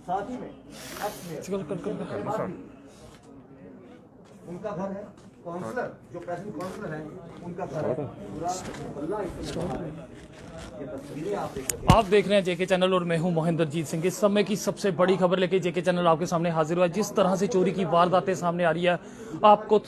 साथ ही में उनका घर है, काउंसलर जो प्रेजेंट काउंसलर है उनका घर है, पूरा मोहल्ला ये तस्वीरें आप देख सकते हैं। आप देख रहे हैं जेके चैनल और मैं हूं महेंद्रजीत सिंह। इस समय की सबसे बड़ी खबर लेके जेके चैनल आपके सामने हाजिर हुआ है। जिस तरह से चोरी की वारदातें सामने आ रही है, आपको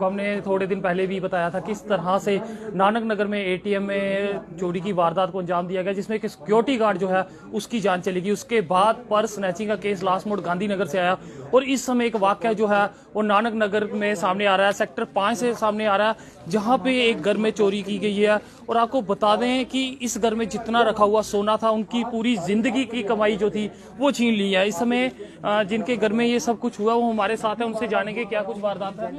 हमने थोड़े दिन पहले भी बताया था किस तरह से नानक नगर में एटीएम में चोरी की वारदात को अंजाम दिया गया, जिसमें एक सिक्योरिटी गार्ड जो है उसकी जान चली गई। उसके बाद पर्स स्नैचिंग का केस लास्ट मोड गांधीनगर से आया और इस समय एक वाकया जो है वो नानक नगर में सामने आ रहा है, सेक्टर 5 से सामने आ रहा है, जहां पे एक घर में चोरी की गई है। और आपको बता दें कि इस घर में जितना रखा हुआ सोना था, उनकी पूरी जिंदगी की कमाई जो थी वो छीन ली है। इस समय जिनके घर में ये सब कुछ हुआ वो हमारे साथ है, उनसे जानेंगे क्या कुछ वारदात है।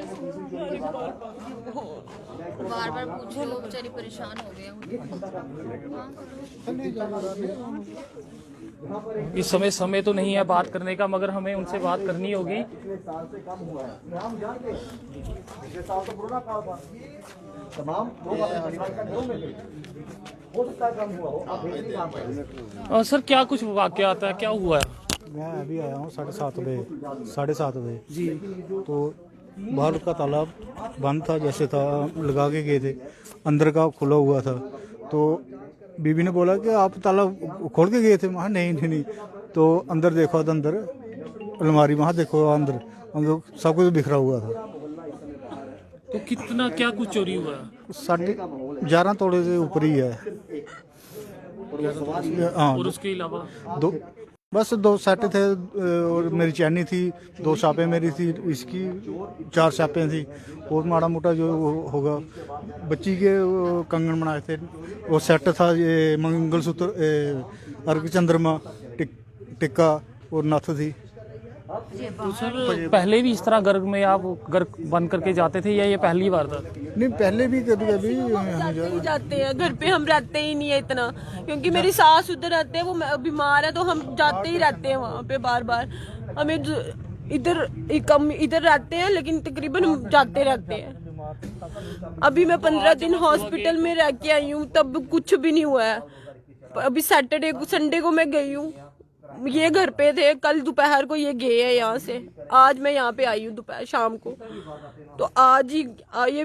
बार बार पूछ लो, बेचारी परेशान हो गए। इस समय तो नहीं है बात करने का, मगर हमें उनसे बात करनी होगी। पिछले साल से कम हुआ है, हम जानते हैं पिछले साल तो कोरोना काल था, तमाम लोग अपने परिवार का घरों में थे, हो सकता है कम हुआ हो, आप भेज नहीं काम सर क्या कुछ वाकया आता है, क्या हुआ है? मैं अभी आया हूँ 7:30 बजे जी, तो बाहर का तालाब बंद था, जैसे था लगा के गए थे, अंदर का खुला हुआ था। तो बीबी ने बोला कि आप तालाब खोल के गए थे। वहाँ नहीं। तो अंदर देखो, तो अंदर अलमारी, वहाँ देखो अंदर सब कुछ बिखरा हुआ था। तो कितना क्या कुछ चोरी हुआ है? 11.5 तोले से ऊपर ही है। हाँ, और उसके अलावा बस 2 सेट थे और मेरी चैनी थी, 2 छापें मेरी थी, इसकी 4 छापें थी, और माड़ा मोटा जो होगा बच्ची के कंगन बनाए थे, वो सेट था, ये मंगलसूत्र, अर्घ चंद्रमा, टिक्का और नथ थी। तो सर पहले भी इस तरह घर में आप घर बंद करके जाते थे या ये पहली बार था? नहीं, पहले भी कभी जाते हैं घर पे, हम रहते ही नहीं है इतना, क्योंकि मेरी सास उधर रहते हैं, वो बीमार है, तो हम जाते ही रहते हैं वहाँ पे बार बार। हमें इधर कम इधर रहते हैं, लेकिन तकरीबन हम जाते रहते हैं। अभी मैं 15 दिन हॉस्पिटल में रह के आई हूँ, तब कुछ भी नहीं हुआ है। अभी संडे को मैं गई हूँ, ये घर पे थे, कल दोपहर को ये गए हैं यहाँ से, आज मैं यहाँ पे आई हूँ दोपहर शाम को। तो आज ही ये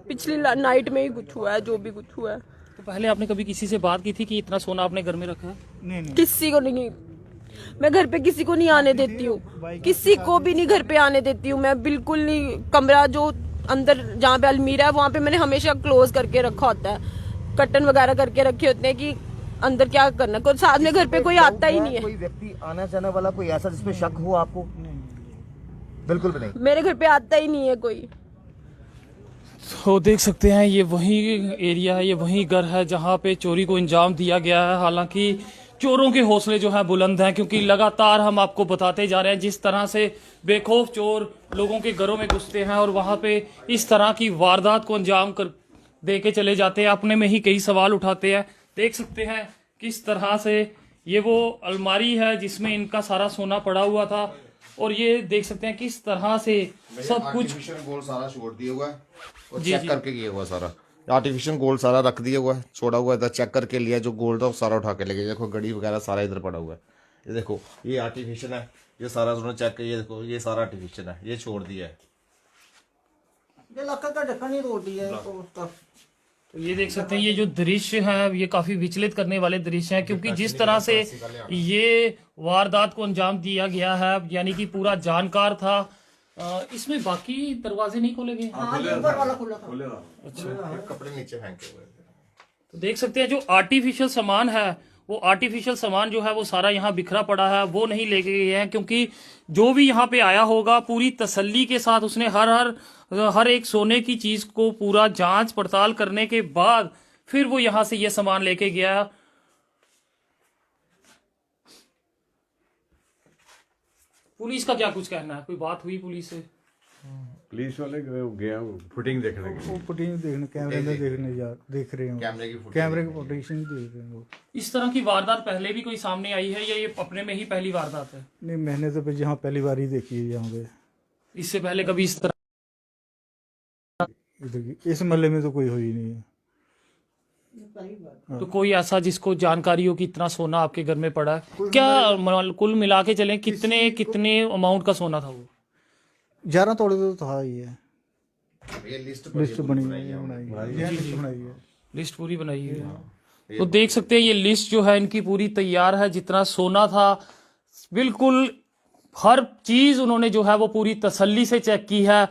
पिछली नाइट में ही कुछ हुआ है, जो भी कुछ हुआ है। तो पहले आपने कभी किसी से बात की थी कि इतना सोना आपने घर में रखा है? नहीं। किसी को नहीं, मैं घर पे किसी को नहीं आने देती हूँ, किसी को भी नहीं घर पे आने देती हूँ मैं, बिल्कुल नहीं। कमरा जो अंदर जहाँ पे अलमीरा है वहाँ पे मैंने हमेशा क्लोज करके रखा होता है, कर्टन वगैरह करके रखे होते हैं कि अंदर क्या करना। कोई साथ में घर पे कोई आता ही नहीं है। कोई व्यक्ति आना जाने वाला कोई ऐसा जिसमें शक हो आपको? बिल्कुल भी नहीं, मेरे घर पे आता ही नहीं है कोई। तो देख सकते हैं ये वही एरिया है, ये वही घर है जहां पे चोरी को अंजाम दिया गया है। हालांकि चोरों के हौसले जो है बुलंद हैं, क्योंकि लगातार हम आपको बताते जा रहे हैं जिस तरह से बेखौफ चोर लोगों के घरों में घुसते हैं और वहां पे इस तरह की वारदात को अंजाम कर दे के चले जाते हैं। अपने में ही कई सवाल उठाते हैं। देख सकते हैं किस तरह से ये वो अलमारी है जिसमें इनका सारा सोना पड़ा हुआ था, और ये देख सकते हैं किस तरह से सब कुछ गोल्ड सारा छोड़ दिया हुआ है और चेक करके किया हुआ सारा आर्टिफिशियल गोल्ड सारा रख दिया हुआ है, छोड़ा हुआ है, चेक करके लिया, जो गोल्ड था वो सारा उठा के ले गए। देखो घड़ी वगैरह सारा इधर पड़ा हुआ है, ये देखो ये आर्टिफिशियल है, ये सारा उन्होंने चेक किया, ये देखो ये सारा आर्टिफिशियल है, ये छोड़ दिया है। ये लक्कड़ का ढक्कन ही तोड़ दिया है तो उसका। तो ये देख सकते हैं ये जो दृश्य है ये काफी विचलित करने वाले दृश्य हैं, क्योंकि जिस तरह से ये वारदात को अंजाम दिया गया है, यानी कि पूरा जानकार था। इसमें बाकी दरवाजे नहीं खोले गए? ऊपर वाला खुला था। अच्छा, कपड़े नीचे फेंके हुए। तो देख सकते हैं जो आर्टिफिशियल सामान है, वो आर्टिफिशियल सामान जो है वो सारा यहाँ बिखरा पड़ा है, वो नहीं लेके गए हैं, क्योंकि जो भी यहाँ पे आया होगा पूरी तसल्ली के साथ उसने हर एक सोने की चीज को पूरा जांच पड़ताल करने के बाद फिर वो यहाँ से ये सामान लेके गया। पुलिस का क्या कुछ कहना है? कोई बात हुई पुलिस से? पुलिस वाले गया फुटिंग देखने के लिए, फुटेज देखने, कैमरे में देख रहे हो, कैमरे की फुटेज देख रहे हो। इस तरह की वारदात पहले भी कोई सामने आई है या ये अपने में ही पहली वारदात है? नहीं, मैंने तो फिर यहाँ पहली बार ही देखी है यहाँ पे। इससे पहले कभी इस तरह इधर की इस महल्ले में तो कोई हुई नहीं है। तो कोई ऐसा जिसको जानकारी हो कि इतना सोना आपके घर में पड़ा है क्या? कुल मिला के चलें कितने अमाउंट का सोना था वो? 11 तोड़े तो था ये ये लिस्ट लिस्ट बनी हुई है, बनाई है। लिस्ट पूरी बनाई हुई है। तो देख सकते हैं ये लिस्ट जो है इनकी पूरी तैयार है। जितना सोना था बिल्कुल हर चीज उन्होंने जो है वो पूरी तसल्ली से चेक की है।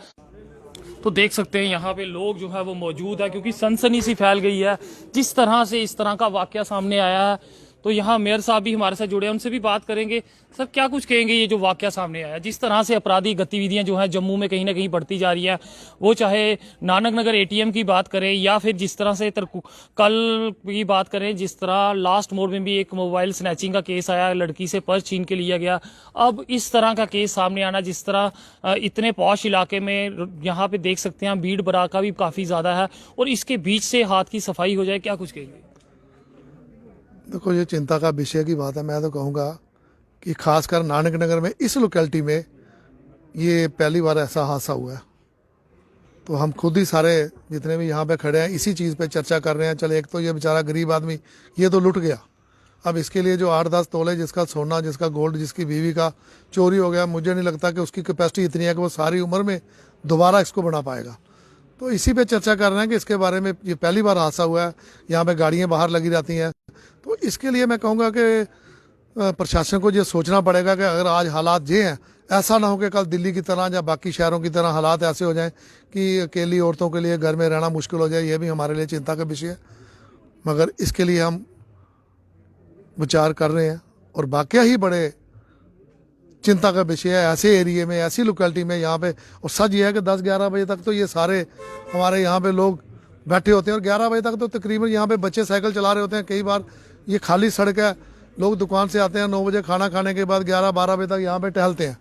तो देख सकते हैं यहाँ पे लोग जो है वो मौजूद है क्योंकि सनसनी सी फैल गई है जिस तरह से इस तरह का वाकया सामने आया है। तो यहाँ मेयर साहब भी हमारे साथ जुड़े हैं, उनसे भी बात करेंगे। सर क्या कुछ कहेंगे ये जो वाकया सामने आया, जिस तरह से आपराधिक गतिविधियां जो हैं जम्मू में कहीं ना कहीं बढ़ती जा रही है, वो चाहे नानक नगर एटीएम की बात करें या फिर जिस तरह से कल की बात करें, जिस तरह लास्ट मोड में भी एक मोबाइल स्नैचिंग का केस आया, लड़की से पर्स छीन के लिया गया। अब इस तरह का केस सामने आना, जिस तरह इतने पॉश इलाके में यहाँ पे देख सकते हैं भीड़ भड़ाका भी काफ़ी ज़्यादा है और इसके बीच से हाथ की सफाई हो जाए, क्या कुछ कहेंगे? देखो ये चिंता का विषय की बात है। मैं तो कहूँगा कि खासकर नानक नगर में इस लोकेलिटी में ये पहली बार ऐसा हादसा हुआ है। तो हम खुद ही सारे जितने भी यहाँ पे खड़े हैं इसी चीज़ पे चर्चा कर रहे हैं। चले एक तो ये बेचारा गरीब आदमी ये तो लुट गया, अब इसके लिए जो 8-10 तोले जिसका सोना, जिसका गोल्ड, जिसकी बीवी का चोरी हो गया, मुझे नहीं लगता कि उसकी कैपेसिटी इतनी है कि वो सारी उम्र में दोबारा इसको बना पाएगा। तो इसी पे चर्चा कर रहे हैं कि इसके बारे में ये पहली बार हादसा हुआ है। यहाँ पे गाड़ियाँ बाहर लगी रहती हैं, तो इसके लिए मैं कहूँगा कि प्रशासन को ये सोचना पड़ेगा कि अगर आज हालात ये हैं, ऐसा ना हो कि कल दिल्ली की तरह या बाकी शहरों की तरह हालात ऐसे हो जाएं कि अकेली औरतों के लिए घर में रहना मुश्किल हो जाए। ये भी हमारे लिए चिंता का विषय है, मगर इसके लिए हम विचार कर रहे हैं। और वाकया ही बड़े चिंता का विषय है ऐसे एरिए में, ऐसी लोकेलिटी में यहाँ पे। और सच ये है कि 10-11 बजे तक तो ये सारे हमारे यहाँ पे लोग बैठे होते हैं और 11 बजे तक तो तकरीबन यहाँ पे बच्चे साइकिल चला रहे होते हैं। कई बार ये खाली सड़क है, लोग दुकान से आते हैं 9 बजे खाना खाने के बाद 11-12 बजे तक यहाँ पे टहलते हैं।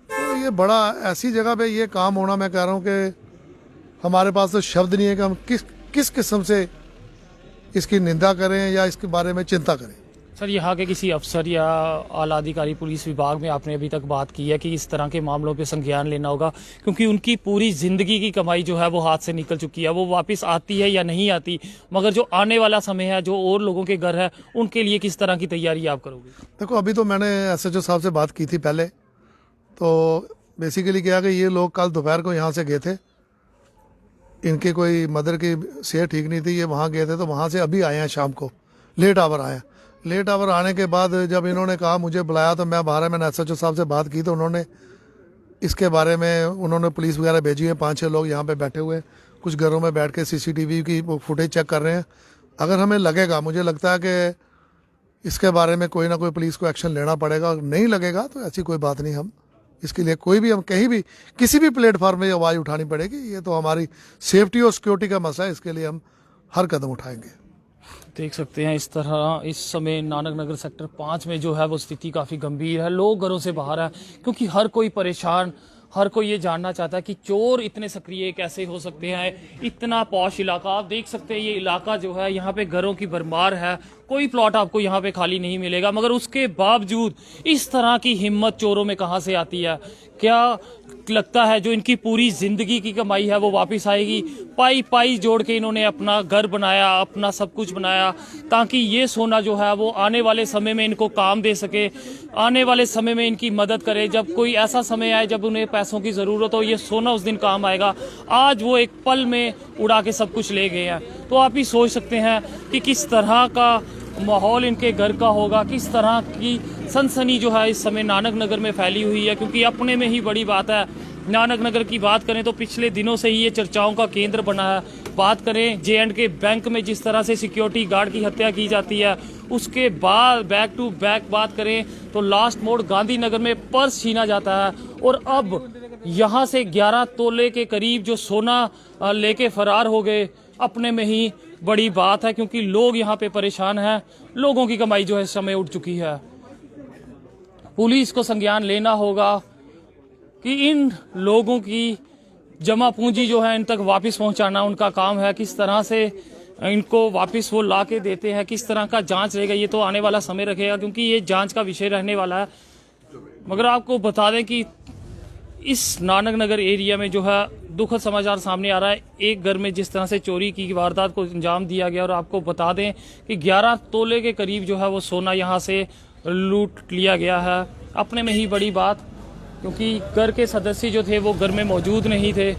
तो ये बड़ा ऐसी जगह पे ये काम होना, मैं कह रहा हूँ कि हमारे पास तो शब्द नहीं है कि हम किस किस्म से इसकी निंदा करें या इसके बारे में चिंता करें। सर यहाँ के किसी अफसर या आला अधिकारी पुलिस विभाग में आपने अभी तक बात की है कि इस तरह के मामलों पे संज्ञान लेना होगा, क्योंकि उनकी पूरी ज़िंदगी की कमाई जो है वो हाथ से निकल चुकी है, वो वापस आती है या नहीं आती, मगर जो आने वाला समय है, जो और लोगों के घर है, उनके लिए किस तरह की तैयारी आप करोगे? देखो अभी तो मैंने SHO साहब से बात की थी पहले, तो बेसिकली क्या कि ये लोग कल दोपहर को यहाँ से गए थे, इनके कोई मदर की सेहत ठीक नहीं थी, ये वहाँ गए थे, तो वहाँ से अभी आए हैं शाम को, लेट आवर आए हैं। लेट आवर आने के बाद जब इन्होंने कहा, मुझे बुलाया, तो मैं बाहर, मैंने SHO साहब से बात की, तो उन्होंने इसके बारे में उन्होंने पुलिस वगैरह भेजी है। 5-6 लोग यहाँ पे बैठे हुए हैं, कुछ घरों में बैठ के CCTV की फुटेज चेक कर रहे हैं। अगर हमें लगेगा, मुझे लगता है कि इसके बारे में कोई ना कोई पुलिस को एक्शन लेना पड़ेगा। नहीं लगेगा तो ऐसी कोई बात नहीं, हम इसके लिए कोई भी, हम कहीं भी किसी भी प्लेटफॉर्म में आवाज़ उठानी पड़ेगी। ये तो हमारी सेफ्टी और सिक्योरिटी का मसला है, इसके लिए हम हर कदम उठाएंगे। देख सकते हैं इस तरह इस समय नानक नगर सेक्टर 5 में जो है वो स्थिति काफ़ी गंभीर है। लोग घरों से बाहर है क्योंकि हर कोई परेशान, हर कोई ये जानना चाहता है कि चोर इतने सक्रिय कैसे हो सकते हैं। इतना पॉश इलाका, आप देख सकते हैं ये इलाका जो है, यहाँ पे घरों की भरमार है, कोई प्लॉट आपको यहाँ पे खाली नहीं मिलेगा, मगर उसके बावजूद इस तरह की हिम्मत चोरों में कहाँ से आती है? क्या लगता है जो इनकी पूरी जिंदगी की कमाई है वो वापस आएगी? पाई पाई जोड़ के इन्होंने अपना घर बनाया, अपना सब कुछ बनाया, ताकि ये सोना जो है वो आने वाले समय में इनको काम दे सके, आने वाले समय में इनकी मदद करे। जब कोई ऐसा समय आए जब उन्हें पैसों की ज़रूरत हो, ये सोना उस दिन काम आएगा। आज वो एक पल में उड़ा के सब कुछ ले गए हैं। तो आप ही सोच सकते हैं कि किस तरह का माहौल इनके घर का होगा, किस तरह की सनसनी जो है इस समय नानक नगर में फैली हुई है। क्योंकि अपने में ही बड़ी बात है, नानक नगर की बात करें तो पिछले दिनों से ही ये चर्चाओं का केंद्र बना है। बात करें J&K बैंक में जिस तरह से सिक्योरिटी गार्ड की हत्या की जाती है, उसके बाद बैक टू बैक बात करें तो लास्ट मोड गांधीनगर में पर्स छीना जाता है, और अब यहाँ से 11 तोले के करीब जो सोना लेके फरार हो गए, अपने में ही बड़ी बात है। क्योंकि लोग यहाँ पे परेशान हैं, लोगों की कमाई जो है इस समय उठ चुकी है। पुलिस को संज्ञान लेना होगा कि इन लोगों की जमा पूंजी जो है इन तक वापस पहुंचाना उनका काम है। किस तरह से इनको वापस वो ला के देते हैं, किस तरह का जांच रहेगा, ये तो आने वाला समय रखेगा, क्योंकि ये जांच का विषय रहने वाला है। मगर आपको बता दें कि इस नानक नगर एरिया में जो है दुखद समाचार सामने आ रहा है। एक घर में जिस तरह से चोरी की वारदात को अंजाम दिया गया, और आपको बता दें कि 11 तोले के करीब जो है वो सोना यहाँ से लूट लिया गया है। अपने में ही बड़ी बात, क्योंकि घर के सदस्य जो थे वो घर में मौजूद नहीं थे।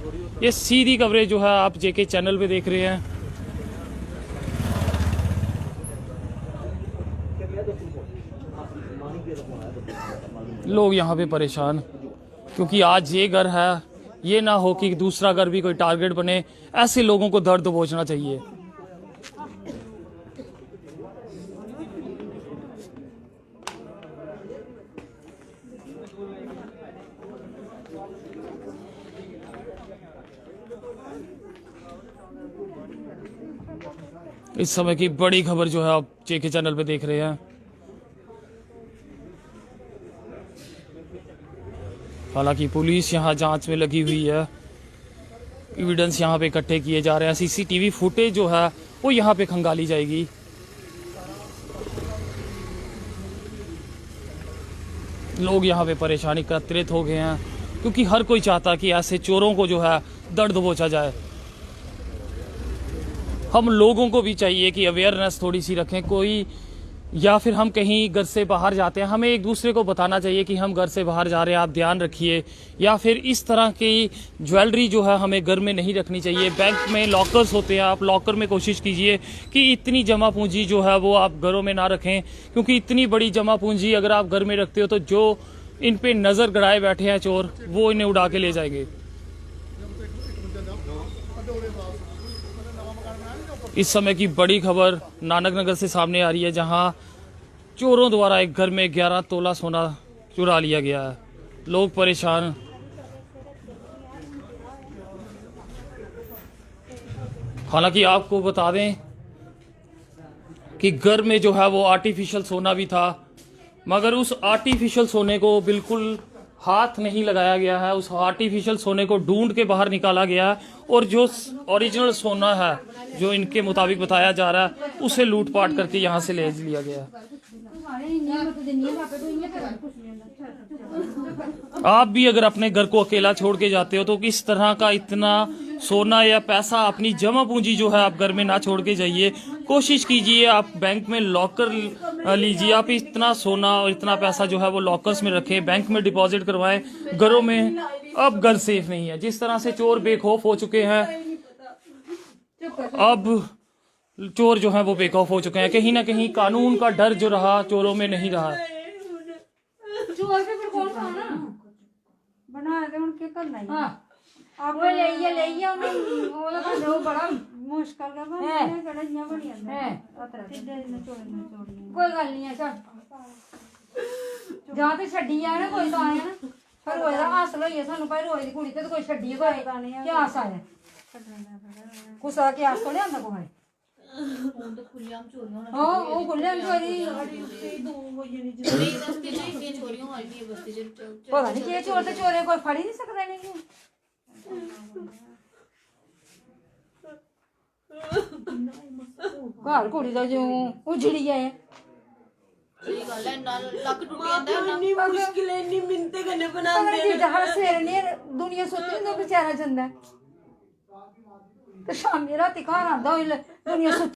ये सीधी कवरेज जो है आप जेके चैनल पे देख रहे हैं। लोग यहाँ पे परेशान, क्योंकि आज ये घर है, ये ना हो कि दूसरा घर भी कोई टारगेट बने। ऐसे लोगों को दर्द पहुंचना चाहिए। इस समय की बड़ी खबर जो है आप जेके चैनल पे देख रहे हैं। हालांकि पुलिस यहाँ जांच में लगी हुई है, एविडेंस यहाँ पे इकट्ठे किए जा रहे हैं। सीसीटीवी फुटेज जो है वो यहाँ पे खंगाली जाएगी। लोग यहाँ पे परेशानी एकत्रित हो गए हैं, क्योंकि हर कोई चाहता कि ऐसे चोरों को जो है दर्द पहुंचा जाए। हम लोगों को भी चाहिए कि अवेयरनेस थोड़ी सी रखें। कोई या फिर हम कहीं घर से बाहर जाते हैं, हमें एक दूसरे को बताना चाहिए कि हम घर से बाहर जा रहे हैं, आप ध्यान रखिए। या फिर इस तरह की ज्वेलरी जो है हमें घर में नहीं रखनी चाहिए। बैंक में लॉकर्स होते हैं, आप लॉकर में कोशिश कीजिए कि इतनी जमा पूंजी जो है वो आप घरों में ना रखें, क्योंकि इतनी बड़ी जमा पूंजी अगर आप घर में रखते हो तो जो इन पे नज़र गड़ाए बैठे हैं चोर, वो इन्हें उड़ा के ले जाएंगे। इस समय की बड़ी खबर नानक नगर से सामने आ रही है, जहां चोरों द्वारा एक घर में 11 तोला सोना चुरा लिया गया है। लोग परेशान। हालांकि आपको बता दें कि घर में जो है वो आर्टिफिशियल सोना भी था, मगर उस आर्टिफिशियल सोने को बिल्कुल हाथ नहीं लगाया गया है। उस आर्टिफिशियल सोने को ढूंढ के बाहर निकाला गया है, और जो ओरिजिनल सोना है, जो इनके मुताबिक बताया जा रहा है, उसे लूटपाट करके यहाँ से ले लिया गया। आप भी अगर अपने घर को अकेला छोड़ के जाते हो तो किस तरह का इतना सोना या पैसा, अपनी जमा पूंजी जो है आप घर में ना छोड़ के जाइए। कोशिश कीजिए आप बैंक में लॉकर लीजिए। आप इतना सोना और इतना पैसा जो है वो लॉकर्स में रखें, बैंक में डिपॉजिट करवाएं। घरों में अब घर सेफ नहीं है। जिस तरह से चोर बेखौफ हो चुके हैं, अब चोर जो है वो बेखौफ हो चुके हैं। कहीं ना कहीं कानून का डर जो रहा चोरों में नहीं रहा। चोर पे फिर कौन सा ना बना दे उनके करना ही। हां आप वो ले उन्हें वो बड़ा मुश्किल का बना कड़ियां बड़ी है सीधे न छोड़नी कोई गल नहीं है। चल जा ते छड्डी आ ना कोई तो आया ना पर रोए दा हासल होई है सानू भाई रोए दी कुड़ी ते कोई छड्डी कोई क्या आस आया कुसा के आस तो ले आंदा कोई ਹੁਣ ਤਾਂ ਖੁੱਲਿਆਮ ਚੋਰੀਆਂ ਹੋਣਾ। हां वो खुलेआम चोरी 2 ਵਜੇ ਦੀ ਜਿਹੜੀ ਬਸਤੀ ਚ ਇੰਨੀਆਂ ਚੋਰੀਆਂ ਹੋ ਰਹੀਆਂ ਬਸਤੀ ਚ। पता नहीं के चोर ते चोरे कोई फड़ ही नहीं सकदा नहीं। घर कुड़ी दा जो उजड़ी है ਸਹੀ ਗੱਲ ਹੈ, ਨਾਲ ਲੱਕ ਟੁੱਟ ਜਾਂਦਾ ਹੈ। इतनी मुश्किल है, इतनी मिन्नतें करने बनाते पता नहीं हर सवेरे नहीं दुनिया सोची नहीं बेचारा चंदा ते शामी राती घर आंदा दुनिया